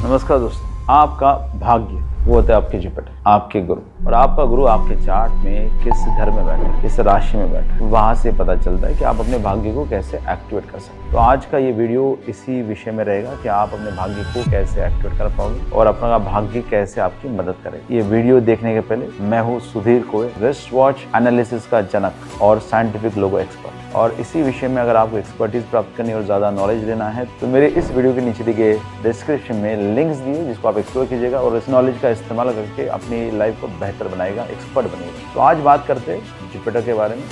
नमस्कार दोस्तों, आपका भाग्य वो होता है आपके जुपिटर, आपके गुरु। और आपका गुरु आपके चार्ट में किस घर में बैठे, किस राशि में बैठे, वहां से पता चलता है कि आप अपने भाग्य को कैसे एक्टिवेट कर सकते हैं। तो आज का ये वीडियो इसी विषय में रहेगा कि आप अपने भाग्य को कैसे एक्टिवेट कर पाओगे और अपना भाग्य कैसे आपकी मदद करेगा। ये वीडियो देखने के पहले, मैं हूँ सुधीर कोयल, रिस्ट वॉच एनालिसिस का जनक और साइंटिफिक लोगो एक्सपर्ट। और इसी विषय में अगर आपको एक्सपर्टीज प्राप्त करनी और ज़्यादा नॉलेज लेना है तो मेरे इस वीडियो के नीचे दिए गए डिस्क्रिप्शन में लिंक्स दिए जिसको आप एक्सप्लोर कीजिएगा और इस नॉलेज का इस्तेमाल करके अपनी लाइफ को बेहतर बनाएगा, एक्सपर्ट बनेगा। तो आज बात करते हैं जुपिटर के बारे में।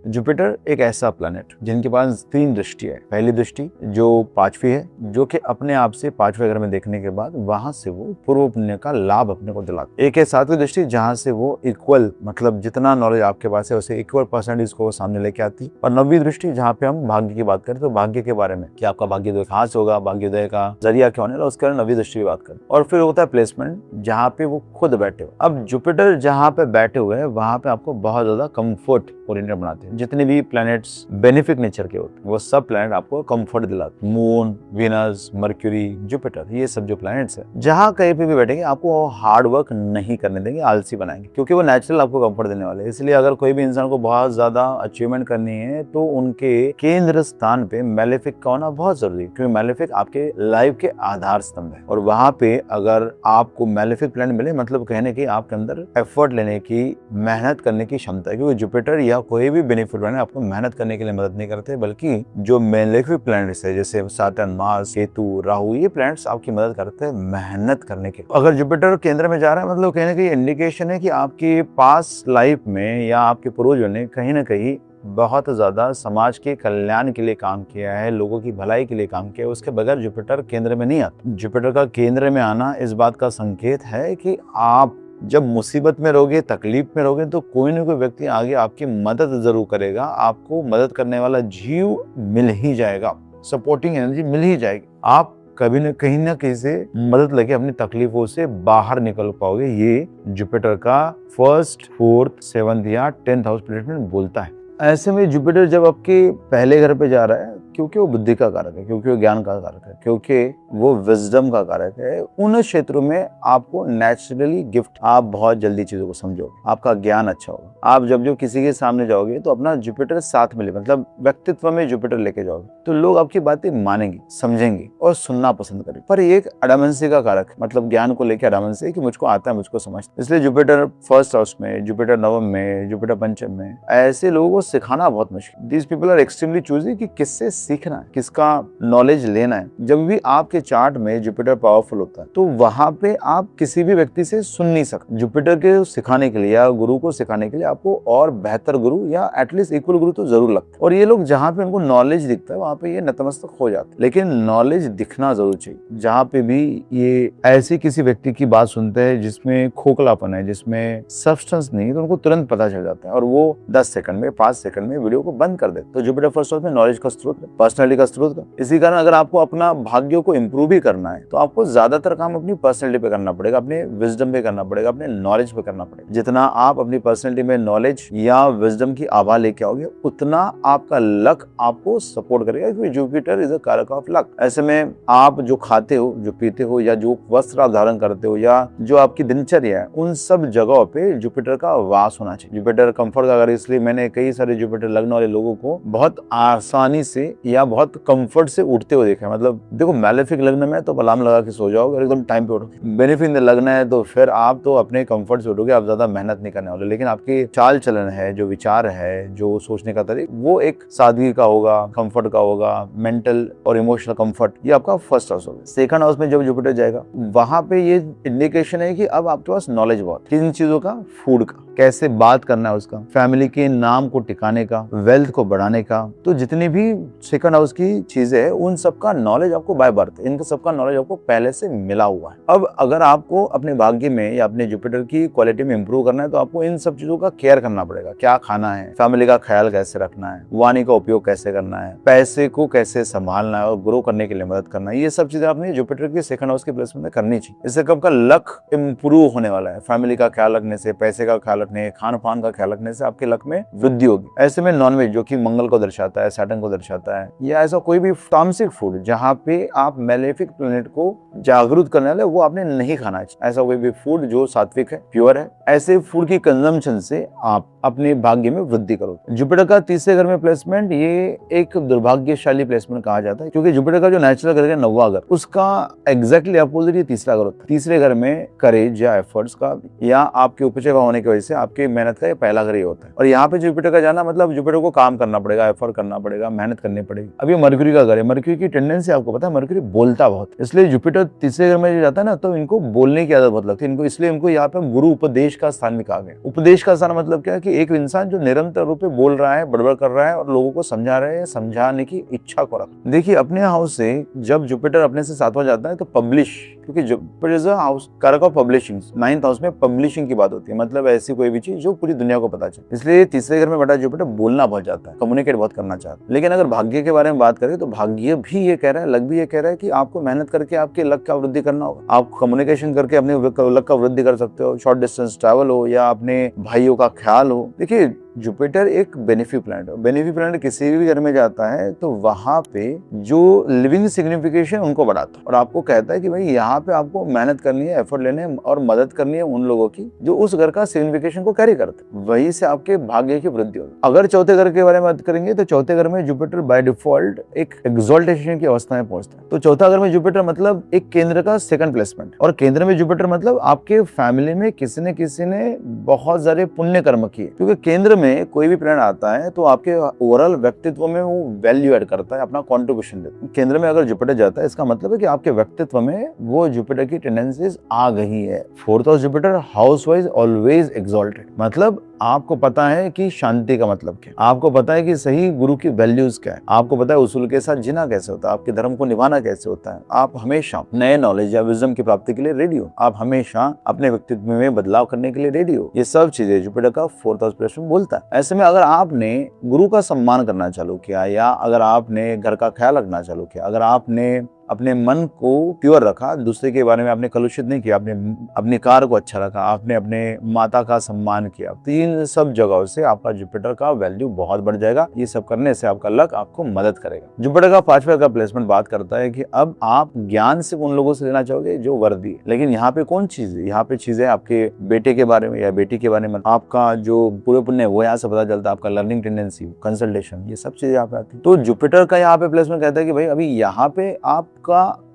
जुपिटर एक ऐसा प्लैनेट जिनके पास 3 दृष्टि है। पहली दृष्टि जो 5वीं है, जो कि अपने आप से 5वें घर में देखने के बाद वहां से वो पूर्व पुण्य का लाभ अपने को दिलाता। एक है 7वीं दृष्टि जहां से वो इक्वल, मतलब जितना नॉलेज आपके पास है उसे इक्वल परसेंटेज को सामने लेके आती। और 9वीं दृष्टि जहाँ पे हम भाग्य की बात करें तो भाग्य के बारे में कि आपका भाग्योदय खास होगा, भाग्योदय का जरिया क्या होने वाला, उसके बारे में 9वीं दृष्टि की बात करें। और फिर होता है प्लेसमेंट जहाँ पे वो खुद बैठे हो। अब जुपिटर जहाँ पे बैठे हुए हैं वहां पे आपको बहुत ज्यादा कंफर्ट ओरिएंटेड बनाते हैं। जितने भी प्लैनेट्स बेनिफिक नेचर के होते हैं वो सब प्लैनेट आपको कंफर्ट दिलाते हैं। मून, वीनस, मर्क्यूरी, जुपिटर, ये सब जो प्लैनेट्स है जहाँ कहीं पे भी बैठेंगे आपको हार्ड वर्क नहीं करने देंगे, आलसी बनाएंगे, क्योंकि वो नेचुरल आपको कंफर्ट देने वाले हैं। इसलिए अगर कोई भी इंसान को बहुत ज्यादा अचीवमेंट करनी है तो उनके केंद्र स्थान पे मैलेफिक का होना बहुत जरूरी है, क्योंकि मैलेफिक आपके लाइफ के आधार स्तंभ है। और वहां पे अगर आपको मैलेफिक प्लैनेट मिले, मतलब कहने की आपके अंदर एफर्ट लेने की, मेहनत करने की क्षमता है, क्योंकि जुपिटर या कोई भी बेनिफिट प्लैनेट आपको मेहनत करने के लिए मदद नहीं करते, बल्कि जो मैलेफिक प्लैनेट्स है जैसे सैटर्न, मार्स, केतु, राहु, ये प्लैनेट्स आपकी मदद करते हैं मेहनत करने के। अगर जुपिटर केंद्र में जा रहा है मतलब कहने की इंडिकेशन है कि आपकी पास्ट लाइफ में या आपके पूर्वजों ने कहीं ना कहीं बहुत ज्यादा समाज के कल्याण के लिए काम किया है, लोगों की भलाई के लिए काम किया है। उसके बगैर जुपिटर केंद्र में नहीं आता। जुपिटर का केंद्र में आना इस बात का संकेत है कि आप जब मुसीबत में रहोगे, तकलीफ में रहोगे तो कोई ना कोई व्यक्ति आगे आपकी मदद जरूर करेगा। आपको मदद करने वाला जीव मिल ही जाएगा, सपोर्टिंग एनर्जी मिल ही जाएगी। आप कभी न कहीं से मदद लेके अपनी तकलीफों से बाहर निकल पाओगे। ये जुपिटर का 1st, 4th, 7th या 10th हाउस प्लेसमेंट बोलता है। ऐसे में जुपिटर जब आपके पहले घर पे जा रहा है, क्योंकि वो बुद्धि का कारक है, क्योंकि वो ज्ञान का कारक है, क्योंकि वो विजडम का कारक है, उन क्षेत्रों में आपको नेचुरली गिफ्ट, आप बहुत जल्दी चीजों को समझोगे, आपका ज्ञान अच्छा होगा। आप जब किसी के सामने जाओगे तो अपना जुपिटर साथ में ले, मतलब व्यक्तित्व में जुपिटर लेके जाओगे तो लोग आपकी बातें मानेंगे, समझेंगे और सुनना पसंद करेंगे। पर ये एक अडामेंसी का कारक है, मतलब ज्ञान को लेकर अडामेंसी कि मुझको आता है, मुझको समझता है। इसलिए जुपिटर 1st हाउस में, जुपिटर 9th में, जुपिटर 5th में, ऐसे लोगों को सिखाना बहुत मुश्किल। These people are extremely choosy कि किससे सीखना है, किसका नॉलेज लेना है। जब भी आपके चार्ट में जुपिटर पावरफुल होता है तो वहां पे आप किसी भी व्यक्ति से सुन नहीं सकते। जुपिटर के सिखाने के लिए या गुरु को सिखाने के लिए आपको और बेहतर गुरु या एटलीस्ट इक्वल गुरु तो जरूर लगता है। और ये लोग जहाँ पे उनको नॉलेज दिखता है वहां पे ये नतमस्तक हो जाते हैं। लेकिन नॉलेज दिखना जरूर चाहिए। जहाँ पे भी ये ऐसी किसी व्यक्ति की बात सुनते हैं जिसमें खोखलापन है, जिसमें सब्सटेंस नहीं, तो उनको तुरंत पता चल जाता है और वो 10 सेकंड में, 5 सेकंड में वीडियो को बंद कर देते। तो जुपिटर 1st हाउस में नॉलेज का स्रोत है, पर्सनैलिटी का स्रोत है। इसी कारण अगर आपको अपना भाग्य को इंप्रूव भी करना है तो आपको ज्यादातर काम अपनी पर्सनैलिटी पे करना पड़ेगा, अपने विजडम पे करना पड़ेगा, अपने नॉलेज पे करना पड़ेगा। जितना आप अपनी पर्सनैलिटी में नॉलेज या विजडम की आभा लेके आओगे उतना आपका लक आपको सपोर्ट करेगा, क्योंकि जुपिटर इज अ कारक ऑफ लक। ऐसे में आप जो खाते हो, जो पीते हो या जो वस्त्र आप धारण करते हो या जो आपकी दिनचर्या है, उन सब जगहों पे जुपिटर का वास होना चाहिए। जुपिटर कंफर्ट का, इसलिए मैंने कई सारे जुपिटर लगने वाले लोगों को बहुत आसानी से या बहुत कंफर्ट से उठते हुए देखा है। मतलब देखो, मैलेफिक लग्न में तो अलार्म लगा के सो जाओगे और एकदम टाइम पे उठोगे। बेनिफिक लगना है तो फिर आप तो अपने कंफर्ट से उठोगे, आप ज्यादा मेहनत नहीं करने वाले। लेकिन आपकी चाल चलन है, जो विचार है, जो सोचने का तरीका, वो एक सादगी का होगा, कंफर्ट का होगा, मेंटल और इमोशनल कंफर्ट। ये आपका 1st हाउस होगा। 2nd हाउस में जब जुपिटर जाएगा वहां पे ये इंडिकेशन है कि अब आपके पास नॉलेज बहुत, किन चीजों का, फूड का, कैसे बात करना है उसका, फैमिली के नाम को टिकाने का, वेल्थ को बढ़ाने का। तो जितनी भी 2nd हाउस की चीजें हैं उन सबका नॉलेज आपको बाय बर्थ, इनका सबका नॉलेज आपको पहले से मिला हुआ है। अब अगर आपको अपने भाग्य में या अपने जुपिटर की क्वालिटी में इंप्रूव करना है तो आपको इन सब चीजों का केयर करना पड़ेगा। क्या खाना है, फैमिली का ख्याल कैसे रखना है, वाणी का उपयोग कैसे करना है, पैसे को कैसे संभालना है और ग्रो करने के लिए मदद करना है। ये सब चीजें आपने जुपिटर की 2nd हाउस के प्लेसमेंट में करनी चाहिए। इससे कब का लक इंप्रूव होने वाला है। फैमिली का ख्याल रखने से, पैसे का ख्याल रखने, खान पान का ख्याल रखने से आपके लक में वृद्धि होगी। ऐसे में नॉनवेज, जो कि मंगल को दर्शाता है, सैटर्न को दर्शाता है, है या ऐसा कोई भी तामसिक फूड जहाँ पे आप मेलेफिक प्लेनेट को जागरूक करने वाले, वो आपने नहीं खाना चाहिए। ऐसा कोई भी फूड जो सात्विक है, प्योर है, ऐसे फूड की कंजम्पशन से आप अपने भाग्य में वृद्धि करो। जुपिटर का तीसरे घर में प्लेसमेंट ये एक दुर्भाग्यशाली प्लेसमेंट कहा जाता है, क्योंकि जुपिटर का जो नेचुरल घर है 9वां घर, उसका एग्जैक्टली अपोजिट ये तीसरा घर होता है। तीसरे घर में करेज या एफर्ट्स का या आपके उपचय भाव होने की वजह से आपकी मेहनत का ये पहला घर ही होता है। और यहाँ पे जुपिटर का जाना मतलब जुपिटर को काम करना पड़ेगा, एफर्ट करना पड़ेगा, मेहनत करनी पड़ेगी। अब ये मरकरी का घर है, मरकरी की टेंडेंसी आपको पता है, मरकरी बोलता बहुत, इसलिए जुपिटर तीसरे घर में जाता है ना, तो इनको बोलने की आदत बहुत लगती है इनको, इसलिए इनको यहाँ पे गुरु उपदेश का स्थान भी कहा गया। उपदेश का स्थान मतलब क्या है कि एक इंसान जो निरंतर रूप में बोल रहा है, बड़बड़ कर रहा है और लोगों को समझा रहा है, समझाने की इच्छा को रख। देखिए अपने हाउस से जब जुपिटर अपने से 7वां जाता है तो पब्लिश, क्योंकि जुपिटर इज अ हाउस कारक ऑफ पब्लिशिंग, 9th हाउस में पब्लिशिंग की बात होती है, मतलब ऐसी कोई भी चीज जो पूरी दुनिया को पता चले। इसलिए तीसरे घर में बड़ा जुपिटर बोलना बहुत जाता है, कम्युनिकेट बहुत करना चाहता है। लेकिन अगर भाग्य के बारे में बात करें तो भाग्य भी ये कह रहा है, लक भी ये कह रहा है कि आपको मेहनत करके आपके लक का वृद्धि करना होगा। आप कम्युनिकेशन करके अपने लक का वृद्धि कर सकते हो, शॉर्ट डिस्टेंस ट्रैवल हो या अपने भाइयों का ख्याल हो। देखिए जुपिटर एक बेनिफिक प्लैनेट है, बेनिफिक प्लैनेट किसी भी घर में जाता है तो वहां पे जो लिविंग सिग्निफिकेशन उनको बढ़ाता है और आपको कहता है कि भाई यहाँ पे आपको मेहनत करनी है, एफर्ट लेने हैं और मदद करनी है उन लोगों की जो उस घर का सिग्निफिकेशन को कैरी करते हैं, वहीं से आपके भाग्य की वृद्धि होगी। अगर चौथे घर के बारे में बात करेंगे तो चौथे घर में जुपिटर बाय डिफॉल्ट एक एक्सॉल्टेशन की अवस्था में पहुंचता है। तो चौथा घर में जुपिटर मतलब एक केंद्र का सेकंड प्लेसमेंट, और केंद्र में जुपिटर मतलब आपके फैमिली में किसी न किसी ने बहुत सारे पुण्य कर्म किए, क्योंकि केंद्र में कोई भी प्लैनेट आता है तो आपके ओवरऑल व्यक्तित्व में वो वैल्यू ऐड करता है, अपना कॉन्ट्रीब्यूशन देता है। केंद्र में अगर जुपिटर जाता है इसका मतलब है कि आपके व्यक्तित्व में वो जुपिटर की टेंडेंसीज आ गई है। 4th house Jupiter house wise always exalted, मतलब आपको पता है कि शांति का मतलब क्या, आपको पता है कि सही गुरु की वैल्यूज क्या है, आपको पता है उसूल के साथ जीना कैसे होता है, आपके धर्म को निभाना कैसे होता है। आप हमेशा नए नॉलेज या विजडम की प्राप्ति के लिए रेडी हो, आप हमेशा अपने व्यक्तित्व में बदलाव करने के लिए रेडी हो। ये सब चीजें जुपिटर का 4th हाउस प्लेसमेंट बोलता है। ऐसे में अगर आपने गुरु का सम्मान करना चालू किया या अगर आपने घर का ख्याल रखना चालू किया, अगर आपने अपने मन को प्योर रखा, दूसरे के बारे में आपने कलुषित नहीं किया, आपने अपनी कार को अच्छा रखा, आपने अपने माता का सम्मान किया, तो इन सब जगहों से आपका जुपिटर का वैल्यू बहुत बढ़ जाएगा। ये सब करने से आपका लक आपको मदद करेगा। जुपिटर का 5वां का प्लेसमेंट बात करता है कि अब आप ज्ञान सिर्फ उन लोगों से लेना चाहोगे जो वर्दी है, लेकिन यहाँ पे कौन चीज है, यहाँ पे चीजें आपके बेटे के बारे में या बेटी के बारे में, आपका जो पूरे पुण्य है वो यहाँ से पता चलता है, आपका लर्निंग टेंडेंसी, कंसल्टेशन, ये सब चीजें यहाँ पे आती है। तो जुपिटर का यहाँ पे प्लेसमेंट कहता है कि भाई अभी यहाँ पे आपका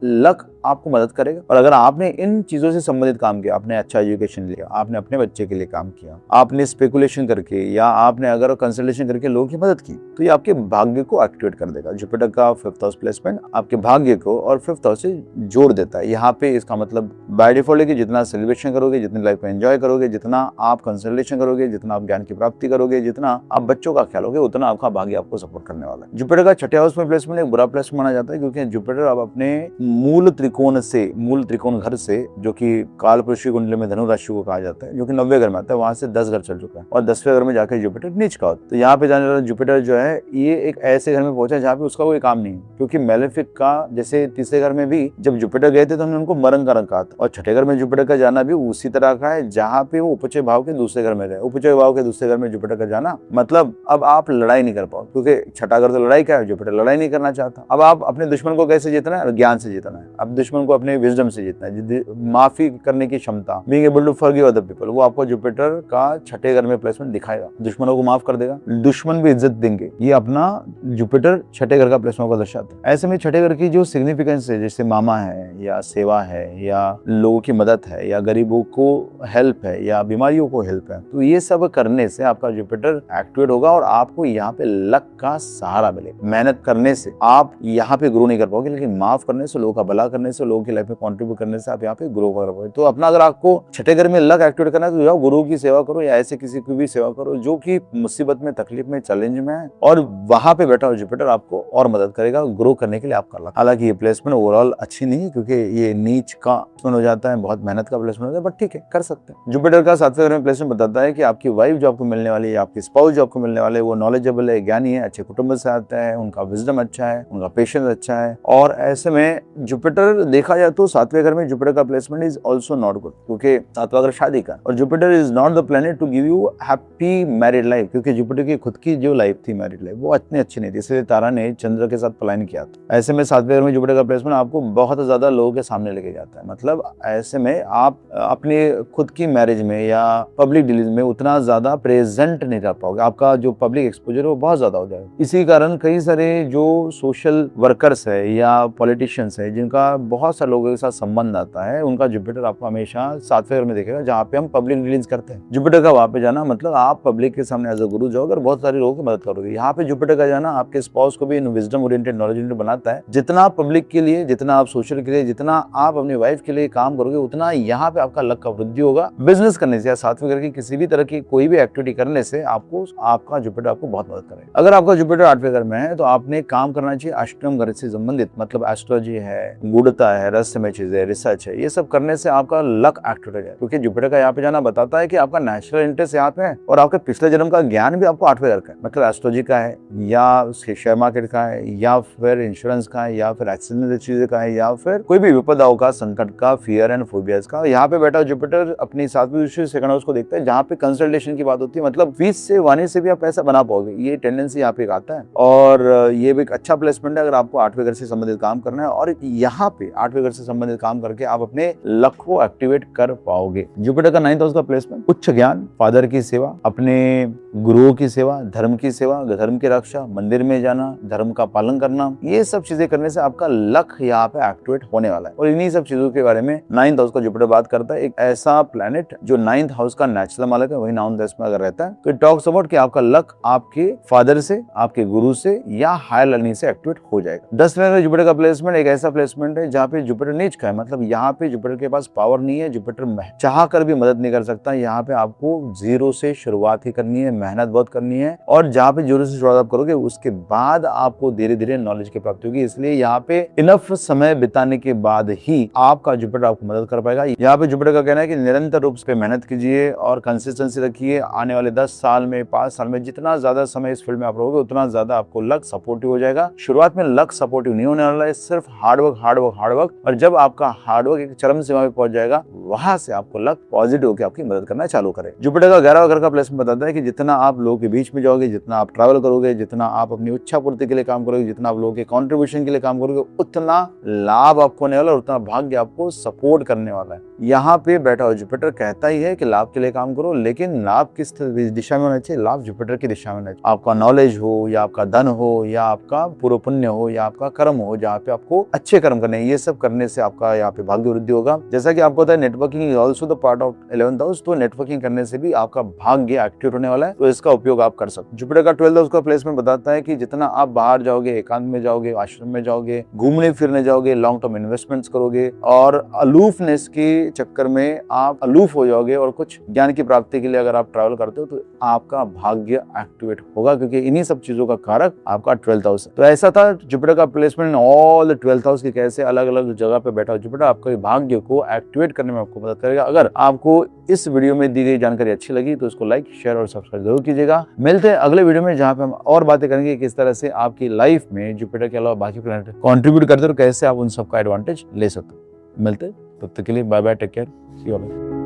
लक आपको मदद करेगा, और अगर आपने इन चीजों से संबंधित काम किया, आपने अच्छा एजुकेशन लिया, आपने अपने बच्चे के लिए काम किया, आपने स्पेकुलेशन करके या आपने अगर कंसल्टेशन करके लोगों की मदद की, तो ये आपके भाग्य को एक्टिवेट कर देगा। जुपिटर का 5th हाउस प्लेसमेंट आपके भाग्य को और 5th हाउस से जोड़ देता है। यहाँ पे इसका मतलब बाय डिफॉल्ट है कि जितना सेलिब्रेशन करोगे, जितनी लाइफ में एंजॉय करोगे, जितना आप कंसल्टेशन करोगे, जितना आप ज्ञान की प्राप्ति करोगे, जितना आप बच्चों का ख्याल होगे, उतना आपका भाग्य आपको सपोर्ट करने वाला है। जुपिटर का 6ठे हाउस में प्लेसमेंट एक बुरा प्लेसमेंट माना जाता है, क्योंकि जुपिटर अब अपने मूल त्रिकोण घर से, जो कि कालपुरुष की कुंडली में धनु राशि को कहा जाता है, जो कि 90वें घर में आता है, वहां से 10 घर चल चुका है और 10वें घर में जाकर जुपिटर नीच का होता है। तो यहाँ पे जाने वाला जुपिटर जो है ये एक ऐसे घर में पहुंचा है जहाँ पे उसका कोई काम नहीं है, क्योंकि मेलेफिक का जैसे तीसरे घर में भी जब जुपिटर गए थे तो हमने उनको मरंग का रखा था, और 6ठे घर में जुपिटर का जाना भी उसी तरह का है जहाँ पे वो उपचय भाव के दूसरे घर में रहे। उपचय भाव के दूसरे घर में जुपिटर का जाना मतलब अब आप लड़ाई नहीं कर पाओ, क्योंकि 6ठा घर तो लड़ाई का है, जुपिटर लड़ाई नहीं करना चाहता। अब आप अपने दुश्मन को कैसे जीतना है? ज्ञान से जीतना है। अब दुश्मन को अपने विजडम से जीतना है, माफी करने की क्षमता, being able to forgive other people, वो आपको जुपिटर का 6ठे घर में प्लेसमेंट दिखाएगा। दुश्मनों को माफ कर देगा, दुश्मन भी इज्जत देंगे, ये अपना जुपिटर 6ठे घर का प्लेसमेंट को दर्शाता है। ऐसे में 6ठे घर की जो सिग्निफिकेंस है, जैसे मामा है या सेवा है या लोगों की मदद है या गरीबों को हेल्प है या बीमारियों को हेल्प है, तो ये सब करने से आपका जुपिटर एक्टिवेट होगा और आपको यहाँ पे लक का सहारा मिलेगा। मेहनत करने से आप यहाँ पे ग्रो नहीं कर पाओगे, लेकिन माफ करने से, लोगों का भला करने से, लोगों की लाइफ में कंट्रीब्यूट करने से आप यहाँ पे ग्रो कर पाओगे। तो अपना अगर आपको 6ठे घर में लक एक्टिवेट करना है तो जाओ गुरु की सेवा करो या ऐसे किसी की भी सेवा करो जो कि मुसीबत में, तकलीफ में, चैलेंज में है, और वहां पे बैठा हुआ जुपिटर आपको और मदद करेगा ग्रो करने के लिए आपका लक। हालांकि ये प्लेसमेंट ओवरऑल अच्छी नहीं है, क्योंकि ये नीच का प्लेसमेंट हो जाता है, बहुत मेहनत का प्लेसमेंट होता है, बट ठीक है, कर सकते हैं। जुपिटर का 7वें घर में प्लेसमेंट बताता है कि आपकी वाइफ जो आपको मिलने वाली है, आपकी स्पाउस जो आपको मिलने वाले, वो नॉलेजेबल है, ज्ञानी है, अच्छे कुटुंब से आता है, उनका विजडम अच्छा है, उनका पेशेंस अच्छा है, और ऐसे में जुपिटर देखा जाए तो सातवें घर में जुपिटर का placement is also not good, क्योंकि सातवां घर शादी का, और Jupiter is not the planet to give you happy married life, क्योंकि जुपिटर की खुद की जो लाइफ थी मैरिड लाइफ वो इतनी अच्छी नहीं थी, इसलिए तारा ने चंद्र के साथ पलायन किया था। ऐसे में सातवें घर में जुपिटर का प्लेसमेंट आपको बहुत ज्यादा लोगों के सामने लेके जाता है, मतलब ऐसे में आप अपने खुद की मैरिज में या पब्लिक डीलिंग में उतना ज्यादा प्रेजेंट नहीं रह पाओगे, आपका जो पब्लिक एक्सपोजर है वो बहुत ज्यादा हो जाएगा। इसी कारण कई सारे जो सोशल वर्कर्स है या पॉलिटिशियंस है जिनका बहुत सारे लोगों के साथ संबंध आता है, उनका जुपिटर आपको हमेशा सातवें घर में देखेगा, जहाँ पे हम पब्लिक डीलिंग्स करते हैं। जुपिटर का वहां पे जाना मतलब आप पब्लिक के सामने एज अ गुरु जाओगे और बहुत सारे लोगों की मदद करोगे। यहाँ पे जुपिटर का जाना आपके स्पाउस को भी विजडम ओरिएंटेड, नॉलेज ओरिएंटेड बनाता है। जितना आप पब्लिक के लिए, जितना आप सोशल के लिए, जितना आप अपनी वाइफ के लिए काम करोगे, उतना यहाँ पे आपका लक का वृद्धि होगा। बिजनेस करने से या सातवें घर की किसी भी तरह की कोई भी एक्टिविटी करने से आपको आपका जुपिटर आपको बहुत मदद करेगा। अगर आपका जुपिटर आठवें घर में है तो आपने काम करना चाहिए अष्टम घर से संबंधित, मतलब एस्ट्रोलॉजी है, गूढ़ता है, रहस्यमय चीजें, रिसर्च है, ये सब करने से आपका लक एक्टिवेट हो जाए, क्योंकि जुपिटर का यहाँ पे जाना बताता है कि आपका नेचुरल इंटरेस्ट यहाँ पे है और आपके पिछले जन्म का ज्ञान भी आपको आठवें घर का है, मतलब एस्ट्रोलॉजी का है या शेयर मार्केट का है या फिर इंश्योरेंस का है या फिर एक्सीडेंट चीजें का है या फिर कोई भी विपदाओं का, संकट का, फियर एंड फोबियाज का। यहाँ पे बैठा जुपिटर अपनी सातवीं दृष्टि से सेकंड हाउस को देखता है, जहाँ पे कंसल्टेशन की बात होती है, मतलब फीस से वाणी से भी आप पैसा बना पाओगे, ये टेंडेंसी यहाँ पे आता है। और ये भी एक अच्छा प्लेसमेंट है अगर आपको आठवें घर से संबंधित काम करना है, और यहाँ पे आठवें घर से संबंधित काम करके आप अपने लक को एक्टिवेट कर पाओगे। जुपिटर का 9th हाउस का प्लेसमेंट उच्च ज्ञान, फादर की सेवा, अपने गुरुओं की सेवा, धर्म की सेवा, धर्म की रक्षा, मंदिर में जाना, धर्म का पालन करना, ये सब चीजें करने से आपका लक यहाँ पे एक्टिवेट होने वाला है। और इन्हीं सब चीजों के बारे में 9th हाउस का जुपिटर बात करता है। एक ऐसा प्लैनेट जो 9th हाउस का नेचुरल मालिक है, वही 9th हाउस में अगर रहता है तो टॉक्स अबाउट कि आपका लक आपके फादर से, आपके गुरु से या हायर लर्निंग से एक्टिवेट हो जाएगा। 10वें में जुपिटर का प्लेसमेंट एक ऐसा प्लेसमेंट है जहाँ पे जुपिटर नीच का है, मतलब यहाँ पे जुपिटर के पास पावर नहीं है, जुपिटर चाह कर भी मदद नहीं कर सकता। यहाँ पे आपको जीरो से शुरुआत ही करनी है, मेहनत बहुत करनी है, और जहाँ पे जीरो से शुरुआत आप करोगे उसके बाद आपको धीरे धीरे नॉलेज की प्राप्ति होगी। इसलिए यहाँ पे इनफ समय बिताने के बाद ही आपका जुपिटर आपको मदद कर पाएगा। यहाँ पे जुपिटर का कहना है कि निरंतर रूप से मेहनत कीजिए और कंसिस्टेंसी रखिए। आने वाले 10 साल में, 5 साल में जितना ज्यादा समय इस फील्ड में आप रहोगे उतना ज्यादा आपको लक सपोर्टिव हो जाएगा। शुरुआत में लक सपोर्टिव नहीं होने वाला है, सिर्फ हार्डवर्क हार्डवर्क हार्डवर्क, और जब आपका हार्डवर्क एक चरम सीमा पे पहुंच जाएगा, वहां से आपको लक पॉजिटिव होकर आपकी मदद करना चालू करे। जुपिटर का 11वां घर का प्लेसमेंट बताता है कि जितना आप लोगों के बीच में जाओगे, जितना आप ट्रैवल करोगे, जितना आप अपनी इच्छा पूर्ति के लिए काम करोगे, जितना आप लोगों के कंट्रीब्यूशन के लिए काम करोगे, उतना लाभ आपको होने वाला है और उतना भाग्य आपको सपोर्ट करने वाला है। यहाँ पे बैठा हुआ जुपिटर कहता ही है कि लाभ के लिए काम करो, लेकिन लाभ किस दिशा में होना चाहिए? लाभ जुपिटर की दिशा में होना चाहिए। आपका नॉलेज हो या आपका धन हो या आपका पूर्व पुण्य हो या आपका कर्म हो, जहाँ पे आपको अच्छे कर्म करने, ये सब करने से आपका यहाँ पे भाग्य वृद्धि होगा। जैसा कि आपको पता है networking is also the part of 11th house, तो नेटवर्किंग करने से भी आपका भाग्य एक्टिव होने वाला है, तो इसका उपयोग आप कर सकते। जुपिटर का 12th हाउस का प्लेसमेंट बताता है कि जितना आप बाहर जाओगे, एकांत में जाओगे, आश्रम में जाओगे, घूमने फिरने जाओगे, लॉन्ग टर्म इन्वेस्टमेंट्स करोगे और अलूफनेस के चक्कर में आप अलूफ हो जाओगे, और कुछ ज्ञान की प्राप्ति के लिए अगर आप ट्रैवल करते हो तो आपका भाग्य एक्टिवेट होगा, क्योंकि इन्हीं सब चीजों का कारक आपका 12th हाउस है। तो ऐसा था जुपिटर का placement all the 12th house की, कैसे अलग अलग जगह पे बैठा जुपिटर आपके भाग्य को एक्टिवेट करने में आपको मदद करेगा। अगर आपको इस वीडियो में दी गई जानकारी अच्छी लगी तो इसको लाइक, शेयर और सब्सक्राइब जरूर कीजिएगा। मिलते हैं अगले वीडियो में, जहाँ पे हम और बातें करेंगे किस तरह से आपकी लाइफ में जुपिटर के अलावा बाकी प्लैनेट कंट्रीब्यूट करते हो, कैसे आप उन सबका एडवांटेज ले सकते हो। मिलते हैं, तब तक के लिए bye bye, take care, see you all.